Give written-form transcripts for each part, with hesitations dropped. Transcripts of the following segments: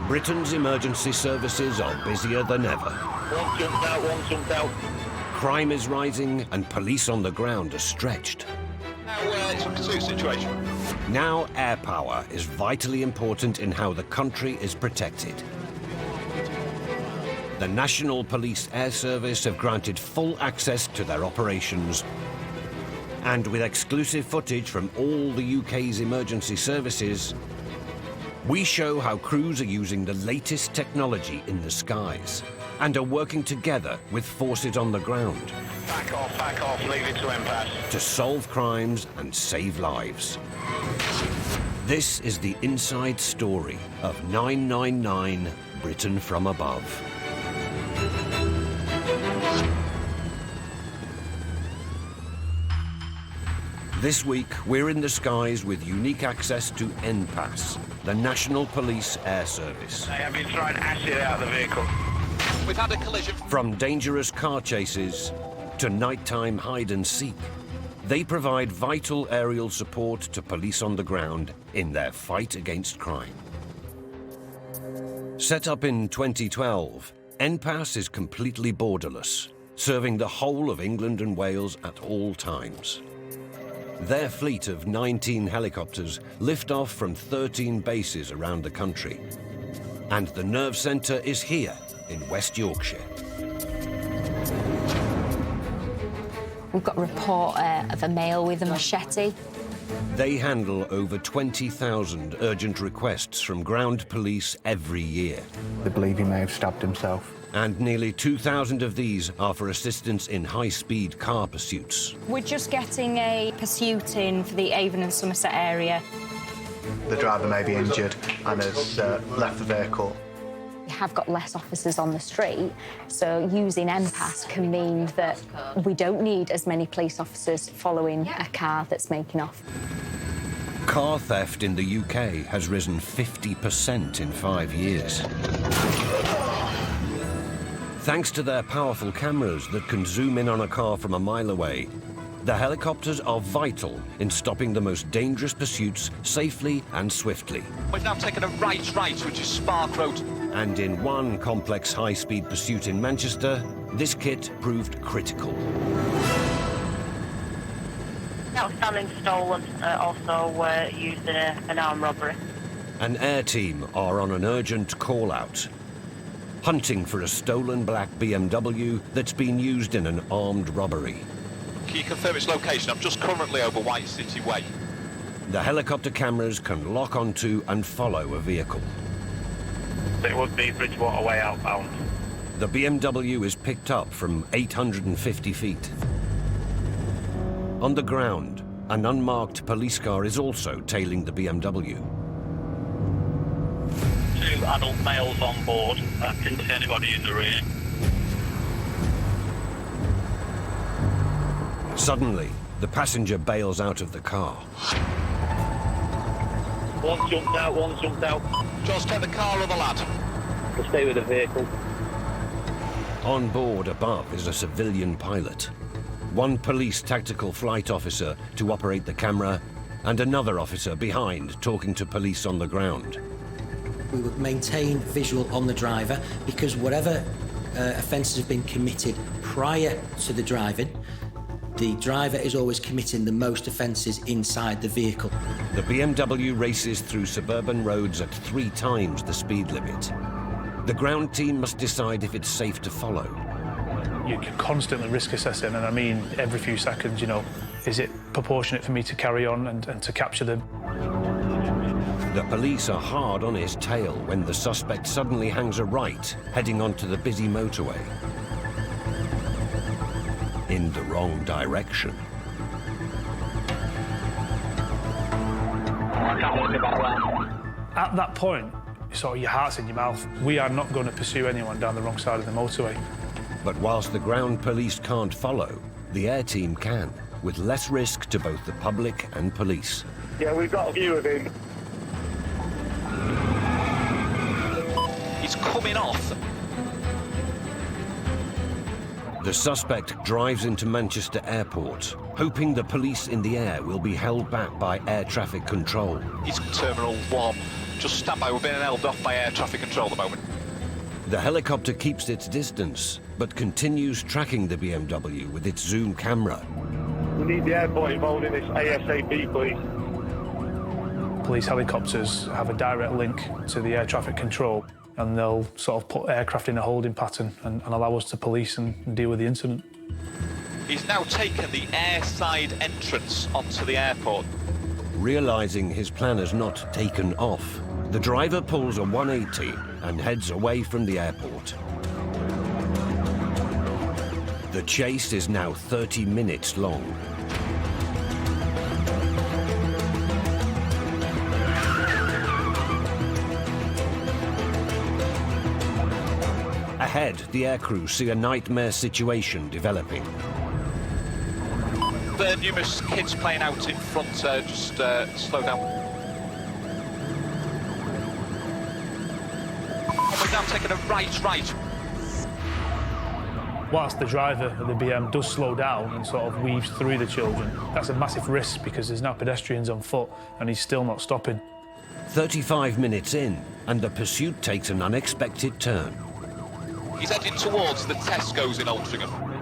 Britain's emergency services are busier than ever. One jumped out. Crime is rising and police on the ground are stretched. Now, it's a pursuit situation. Now air power is vitally important in how the country is protected. The National Police Air Service have granted full access to their operations. And with exclusive footage from all the UK's emergency services, we show how crews are using the latest technology in the skies and are working together with forces on the ground. Back off, leave it to impasse. To solve crimes and save lives. This is the inside story of 999 Britain from Above. This week, we're in the skies with unique access to NPAS, the National Police Air Service. They have been throwing acid out of the vehicle. We've had a collision. From dangerous car chases to nighttime hide and seek, they provide vital aerial support to police on the ground in their fight against crime. Set up in 2012, NPAS is completely borderless, serving the whole of England and Wales at all times. Their fleet of 19 helicopters lift off from 13 bases around the country. And the nerve centre is here in West Yorkshire. We've got a report of a male with a machete. They handle over 20,000 urgent requests from ground police every year. They believe he may have stabbed himself. And nearly 2,000 of these are for assistance in high-speed car pursuits. We're just getting a pursuit in for the Avon and Somerset area. The driver may be injured and has left the vehicle. We have got less officers on the street, so using NPAS can mean that we don't need as many police officers following a car that's making off. Car theft in the UK has risen 50% in 5 years. Thanks to their powerful cameras that can zoom in on a car from a mile away, the helicopters are vital in stopping the most dangerous pursuits safely and swiftly. We've now taken a right, which is Spark Road. And in one complex high-speed pursuit in Manchester, this kit proved critical. Outstanding stolen, also used in an armed robbery. An air team are on an urgent call-out, hunting for a stolen black BMW that's been used in an armed robbery. Can you confirm its location? I'm just currently over White City Way. The helicopter cameras can lock onto and follow a vehicle. It would be Bridgewater Way outbound. The BMW is picked up from 850 feet. On the ground, an unmarked police car is also tailing the BMW. 2 adult males on board. I didn't see anybody in the rear. Suddenly, the passenger bails out of the car. One jumped out. Just take the car or the lad. We'll stay with the vehicle. On board above is a civilian pilot, one police tactical flight officer to operate the camera, and another officer behind talking to police on the ground. We would maintain visual on the driver because whatever offences have been committed prior to the driving, the driver is always committing the most offences inside the vehicle. The BMW races through suburban roads at 3 times the speed limit. The ground team must decide if it's safe to follow. You're constantly risk assessing, and I mean every few seconds, you know, is it proportionate for me to carry on and to capture them? The police are hard on his tail when the suspect suddenly hangs a right, heading onto the busy motorway. In the wrong direction. At that point, sort of your heart's in your mouth. We are not going to pursue anyone down the wrong side of the motorway. But whilst the ground police can't follow, the air team can, with less risk to both the public and police. Yeah, we've got a view of him. He's coming off. The suspect drives into Manchester Airport, hoping the police in the air will be held back by air traffic control. He's Terminal 1. Just stand by, we're being held off by air traffic control at the moment. The helicopter keeps its distance, but continues tracking the BMW with its zoom camera. We need the airport involved in this ASAP, please. Police helicopters have a direct link to the air traffic control, and they'll sort of put aircraft in a holding pattern and allow us to police and deal with the incident. He's now taken the airside entrance onto the airport. Realizing his plan has not taken off, the driver pulls a 180 and heads away from the airport. The chase is now 30 minutes long. Ahead, the aircrew see a nightmare situation developing. There are numerous kids playing out in front, just slow down. We're now taking a right. Whilst the driver of the BM does slow down and sort of weaves through the children, that's a massive risk because there's now pedestrians on foot and he's still not stopping. 35 minutes in, and the pursuit takes an unexpected turn. He's heading towards the Tesco's in Altrincham.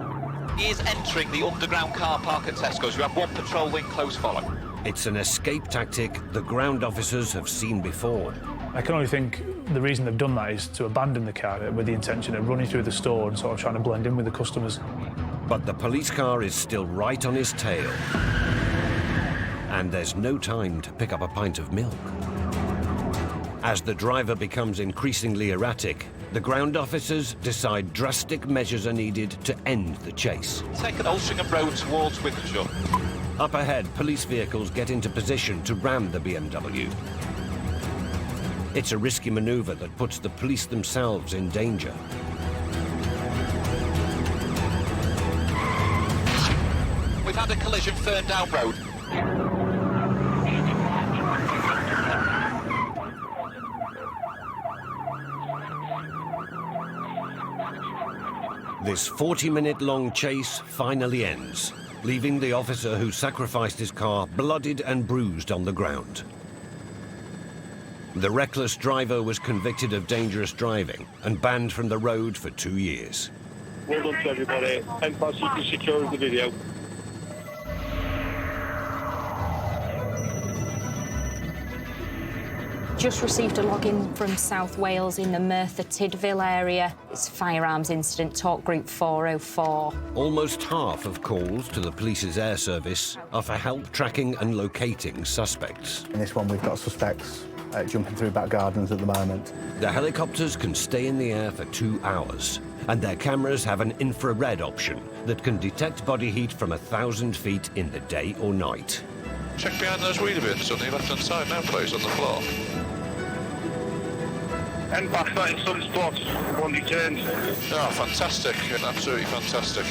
He is entering the underground car park at Tesco's. We have one patrol in close follow. It's an escape tactic the ground officers have seen before. I can only think the reason they've done that is to abandon the car with the intention of running through the store and sort of trying to blend in with the customers. But the police car is still right on his tail. And there's no time to pick up a pint of milk. As the driver becomes increasingly erratic, the ground officers decide drastic measures are needed to end the chase. Take an Altrincham Road towards Wythenshawe. Up ahead, police vehicles get into position to ram the BMW. It's a risky maneuver that puts the police themselves in danger. We've had a collision Ferndown Road. This 40-minute-long chase finally ends, leaving the officer who sacrificed his car bloodied and bruised on the ground. The reckless driver was convicted of dangerous driving and banned from the road for 2 years. Well done to everybody. MPAS, you can secure the video. Just received a login from South Wales in the Merthyr Tydfil area. It's a firearms incident, talk group 404. Almost half of calls to the police's air service are for help tracking and locating suspects. In this one, we've got suspects jumping through back gardens at the moment. The helicopters can stay in the air for 2 hours, and their cameras have an infrared option that can detect body heat from 1,000 feet in the day or night. Check behind those wheelie bins on the left-hand side now, please, on the floor. MPAS, that in some spots, one returned. Oh, fantastic, absolutely fantastic.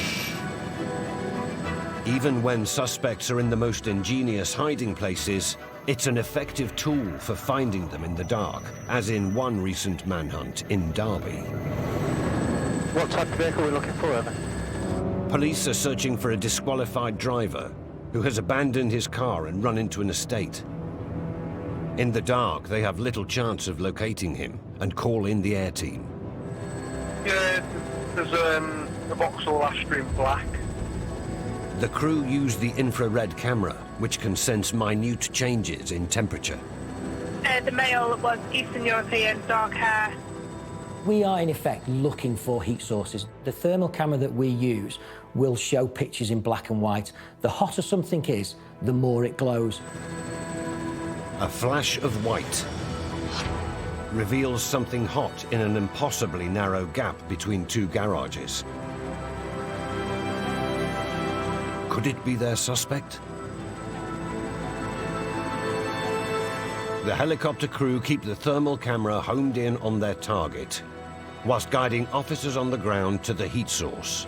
Even when suspects are in the most ingenious hiding places, it's an effective tool for finding them in the dark, as in one recent manhunt in Derby. What type of vehicle are we looking for? Police are searching for a disqualified driver who has abandoned his car and run into an estate. In the dark, they have little chance of locating him and call in the air team. Yeah, there's a Vauxhall Astra in black. The crew use the infrared camera, which can sense minute changes in temperature. The male was Eastern European, dark hair. We are, in effect, looking for heat sources. The thermal camera that we use will show pictures in black and white. The hotter something is, the more it glows. A flash of white reveals something hot in an impossibly narrow gap between 2 garages. Could it be their suspect? The helicopter crew keep the thermal camera homed in on their target, whilst guiding officers on the ground to the heat source.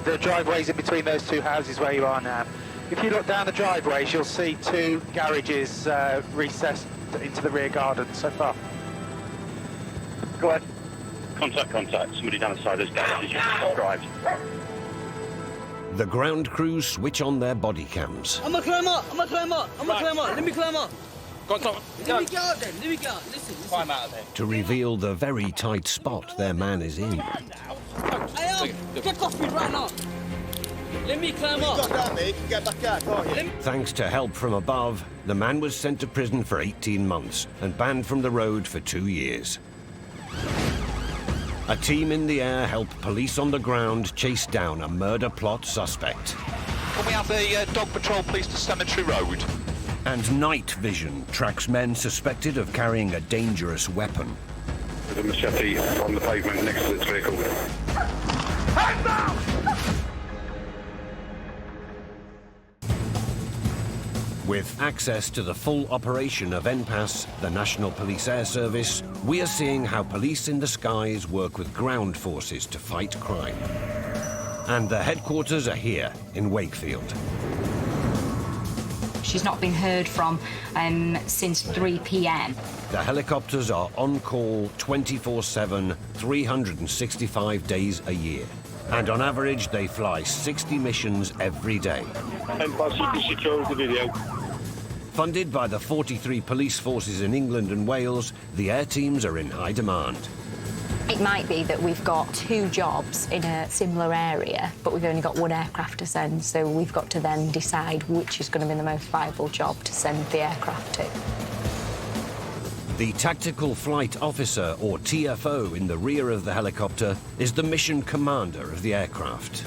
The driveway's in between those 2 houses where you are now. If you look down the driveways, you'll see 2 garages recessed into the rear garden so far. Go ahead. Contact. Somebody down the side of those garages you described. The ground crews switch on their body cams. I'm gonna climb up. Let me climb up. Go on, come on. Let me go then, let me go. Listen. Climb out of there. To reveal the very tight spot their man is in. Hey, get off me right now. Let me climb up. Down there, you can get back out, can't you? Thanks to help from above, the man was sent to prison for 18 months and banned from the road for 2 years. A team in the air helped police on the ground chase down a murder plot suspect. Can we have a dog patrol police to Cemetery Road? And night vision tracks men suspected of carrying a dangerous weapon. There's a machete on the pavement next to this vehicle. Hands down! With access to the full operation of NPAS, the National Police Air Service, we are seeing how police in the skies work with ground forces to fight crime. And the headquarters are here in Wakefield. She's not been heard from since 3 p.m. The helicopters are on call 24/7, 365 days a year. And on average, they fly 60 missions every day. Secure the video. Funded by the 43 police forces in England and Wales, the air teams are in high demand. It might be that we've got 2 jobs in a similar area, but we've only got 1 aircraft to send, so we've got to then decide which is going to be the most viable job to send the aircraft to. The Tactical Flight Officer, or TFO, in the rear of the helicopter is the mission commander of the aircraft.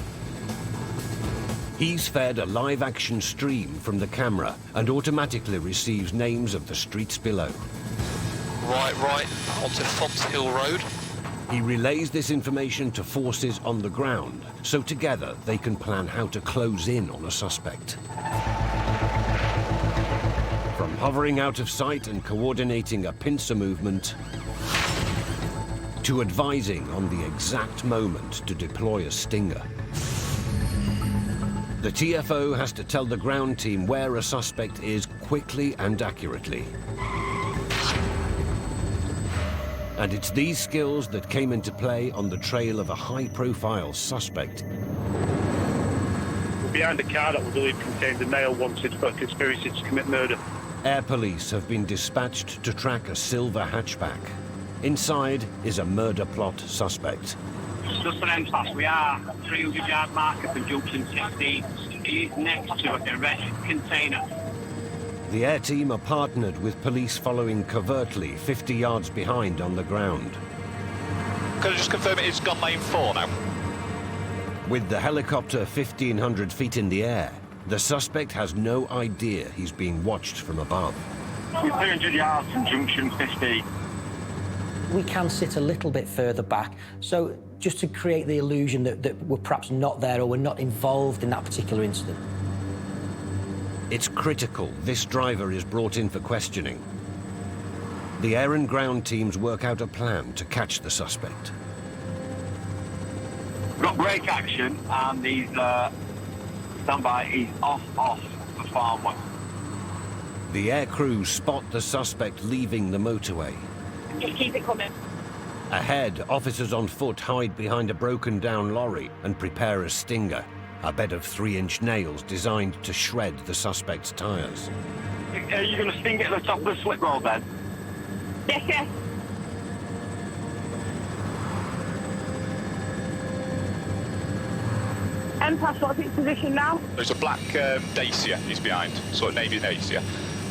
He's fed a live-action stream from the camera and automatically receives names of the streets below. Right, onto Fonthill Road. He relays this information to forces on the ground, so together they can plan how to close in on a suspect. From hovering out of sight and coordinating a pincer movement, to advising on the exact moment to deploy a stinger. The TFO has to tell the ground team where a suspect is quickly and accurately. And it's these skills that came into play on the trail of a high-profile suspect. We're behind a car that we believe contains a male wanted for a conspiracy to commit murder. Air police have been dispatched to track a silver hatchback. Inside is a murder plot suspect. Just an NPAS, we are 300-yard marker for junction 16. It is next to a red container. The air team are partnered with police following covertly 50 yards behind on the ground. Can I just confirm it is gun lane 4 now? With the helicopter 1,500 feet in the air, the suspect has no idea he's being watched from above. We're 300 yards from junction 15. We can sit a little bit further back, so just to create the illusion that we're perhaps not there or we're not involved in that particular incident. It's critical this driver is brought in for questioning. The air and ground teams work out a plan to catch the suspect. We've got brake action and he's standby, he's off the farmway. The air crews spot the suspect leaving the motorway. Just keep it coming. Ahead, officers on foot hide behind a broken-down lorry and prepare a stinger, a bed of 3-inch nails designed to shred the suspect's tyres. Are you going to sting it at the top of the slip road then? Yes, yes. NPAS, what's its position now? There's a black Dacia he's behind, sort of navy Dacia.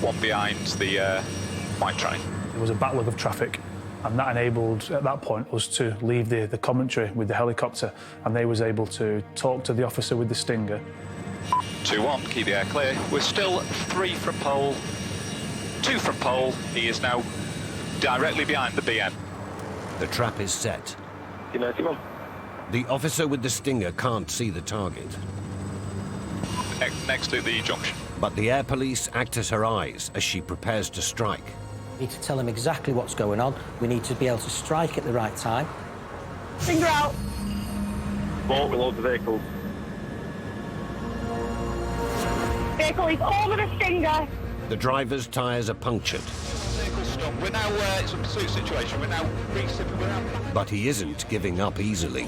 One behind the white train. There was a backlog of traffic, and that enabled, at that point, us to leave the commentary with the helicopter, and they was able to talk to the officer with the stinger. 2-1, keep the air clear. We're still 3 from pole, 2 from pole. He is now directly behind the BN. The trap is set. 91. The officer with the stinger can't see the target. Next to the junction. But the air police act as her eyes as she prepares to strike. We need to tell them exactly what's going on. We need to be able to strike at the right time. Finger out. Boat with loads of vehicles. Vehicle is over the stinger. The driver's tyres are punctured. Vehicle stop. We're now, it's a pursuit situation. We're now resipping. We're now... But he isn't giving up easily.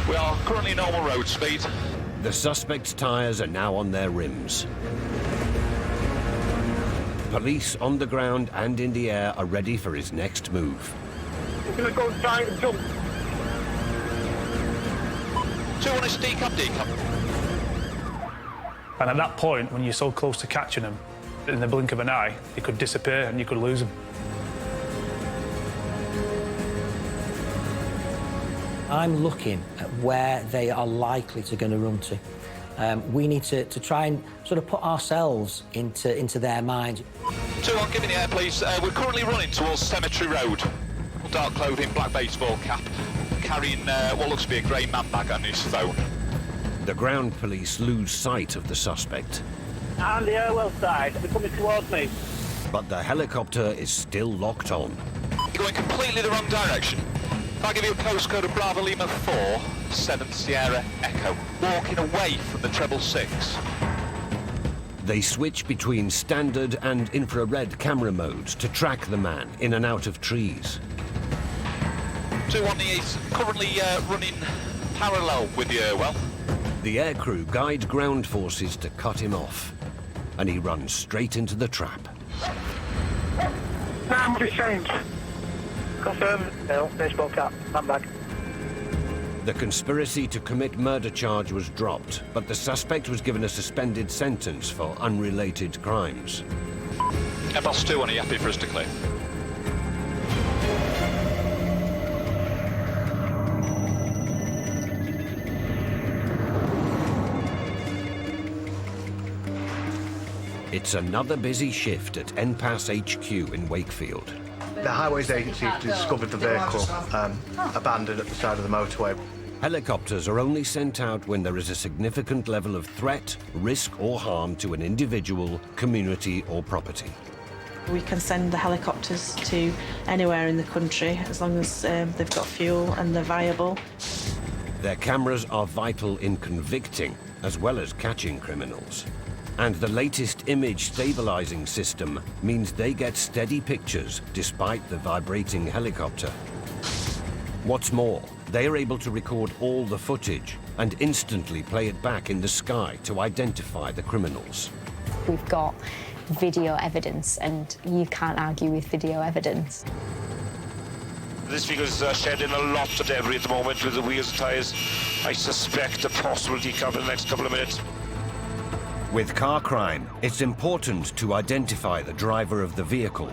We are currently normal road speed. The suspect's tyres are now on their rims. Police on the ground and in the air are ready for his next move. We're going to go try and jump. 2-1 is decap. And at that point, when you're so close to catching them, in the blink of an eye, they could disappear and you could lose them. I'm looking at where they are likely to going to run to. We need to try and sort of put ourselves into their minds. 2-1, give me the air, please. We're currently running towards Cemetery Road. Dark clothing, black baseball cap, carrying what looks to be a grey man bag on his phone. The ground police lose sight of the suspect. On the airwell side, they're coming towards me. But the helicopter is still locked on. You're going completely the wrong direction. If I give you a postcode of Bravo Lima 4, 7 Sierra Echo, walking away from the 666. They switch between standard and infrared camera modes to track the man in and out of trees. 2-1, he is currently running parallel with the airwell. The aircrew guide ground forces to cut him off, and he runs straight into the trap. Now be changed. Confirm. No, baseball cap, man bag. The conspiracy to commit murder charge was dropped, but the suspect was given a suspended sentence for unrelated crimes. Boss 2-1, are you happy for us to clear? It's another busy shift at NPAS HQ in Wakefield. The Highways Agency discovered the vehicle abandoned at the side of the motorway. Helicopters are only sent out when there is a significant level of threat, risk or harm to an individual, community or property. We can send the helicopters to anywhere in the country as long as they've got fuel and they're viable. Their cameras are vital in convicting as well as catching criminals. And the latest image stabilizing system means they get steady pictures despite the vibrating helicopter. What's more, they are able to record all the footage and instantly play it back in the sky to identify the criminals. We've got video evidence, and you can't argue with video evidence. This vehicle is shedding a lot of debris at the moment with the wheels and tyres. I suspect a possible decap in the next couple of minutes. With car crime, it's important to identify the driver of the vehicle.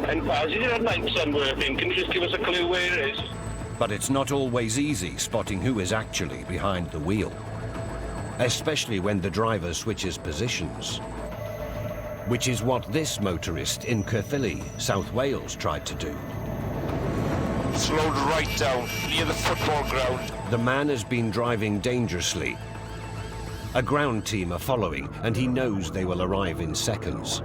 And is your night sun working? Can you just give us a clue where it is? But it's not always easy spotting who is actually behind the wheel, especially when the driver switches positions. Which is what this motorist in Caerphilly, South Wales, tried to do. Slowed right down, near the football ground. The man has been driving dangerously. A ground team are following, and he knows they will arrive in seconds.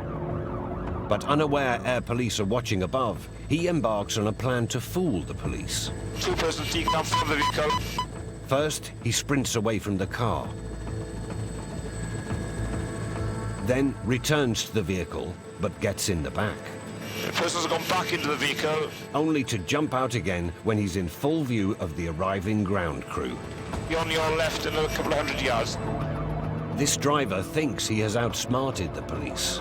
But unaware air police are watching above, he embarks on a plan to fool the police. Two-person decap from the vehicle. First, he sprints away from the car. Then returns to the vehicle, but gets in the back. The person's gone back into the vehicle. Only to jump out again when he's in full view of the arriving ground crew. You're on your left another couple of 100 yards. This driver thinks he has outsmarted the police.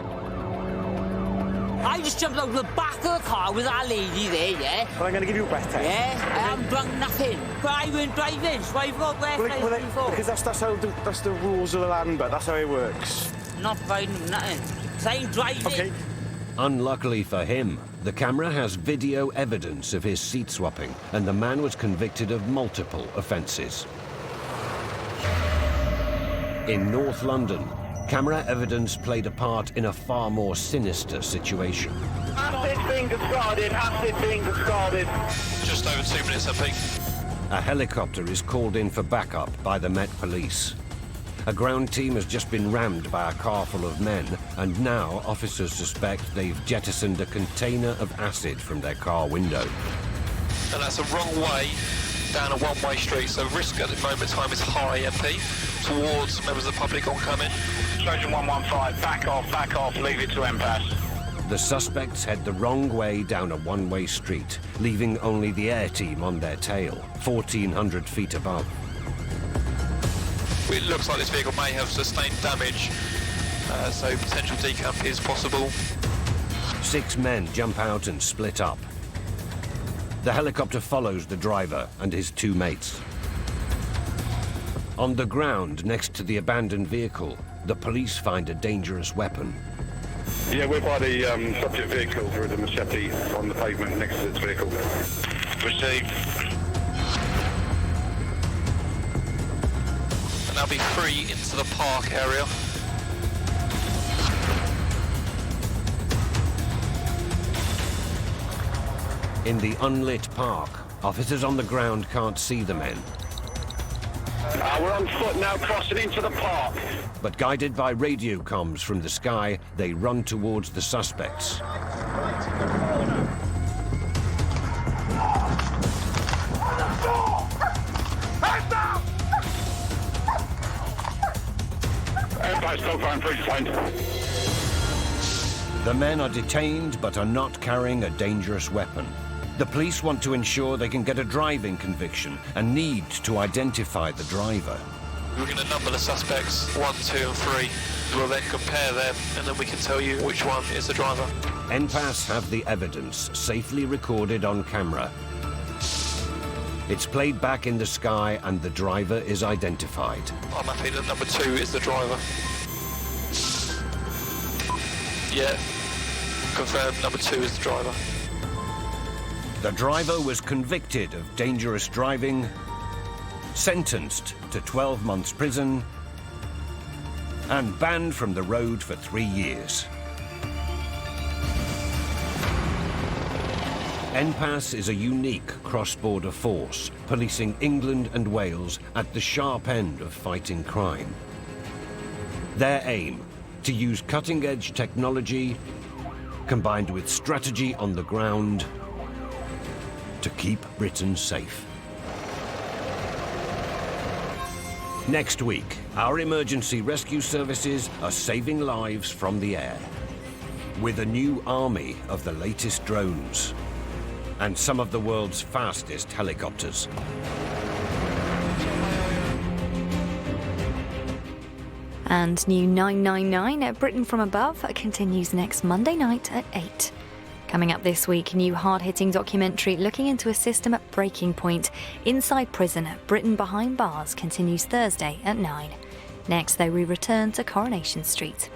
I just jumped out of the back of the car with that lady there, yeah? Well, I'm going to give you a breath test. Yeah, I haven't drunk nothing. But I weren't driving, so I've got breath test before. Because that's the rules of the land, but that's how it works. Not providing nothing. Because I ain't driving. Okay. Unluckily for him, the camera has video evidence of his seat swapping, and the man was convicted of multiple offences. In North London, camera evidence played a part in a far more sinister situation. Acid being discarded, acid being discarded. Just over 2 minutes, I think. A helicopter is called in for backup by the Met Police. A ground team has just been rammed by a car full of men, and now officers suspect they've jettisoned a container of acid from their car window. And that's a wrong way down a one-way street, so risk at the moment in time is high, MP, towards members of the public oncoming. Trojan 115, back off, leave it to MPAS. The suspects head the wrong way down a one-way street, leaving only the air team on their tail, 1,400 feet above. It looks like this vehicle may have sustained damage so potential decamp is possible. 6 men jump out and split up. The helicopter follows the driver and his 2 mates. On the ground next to the abandoned vehicle, the police find a dangerous weapon. Yeah, we're by the subject vehicle. There is a machete on the pavement next to this vehicle. Received. And they'll be free into the park area. In the unlit park, officers on the ground can't see the men. We're on foot now, crossing into the park. But guided by radio comms from the sky, they run towards the suspects. Everybody's still going through fine. The men are detained but are not carrying a dangerous weapon. The police want to ensure they can get a driving conviction and need to identify the driver. We're going to number the suspects 1, 2 and 3. We'll then compare them and then we can tell you which one is the driver. NPAS have the evidence safely recorded on camera. It's played back in the sky and the driver is identified. I'm happy that number 2 is the driver. Yeah, confirmed number 2 is the driver. The driver was convicted of dangerous driving, sentenced to 12 months prison, and banned from the road for 3 years. NPAS is a unique cross-border force, policing England and Wales at the sharp end of fighting crime. Their aim, to use cutting-edge technology, combined with strategy on the ground, to keep Britain safe. Next week, our emergency rescue services are saving lives from the air, with a new army of the latest drones and some of the world's fastest helicopters. And new 999 at Britain from Above continues next Monday night at 8. Coming up this week, new hard-hitting documentary looking into a system at breaking point inside prison. Britain Behind Bars continues Thursday at 9. Next, though, we return to Coronation Street.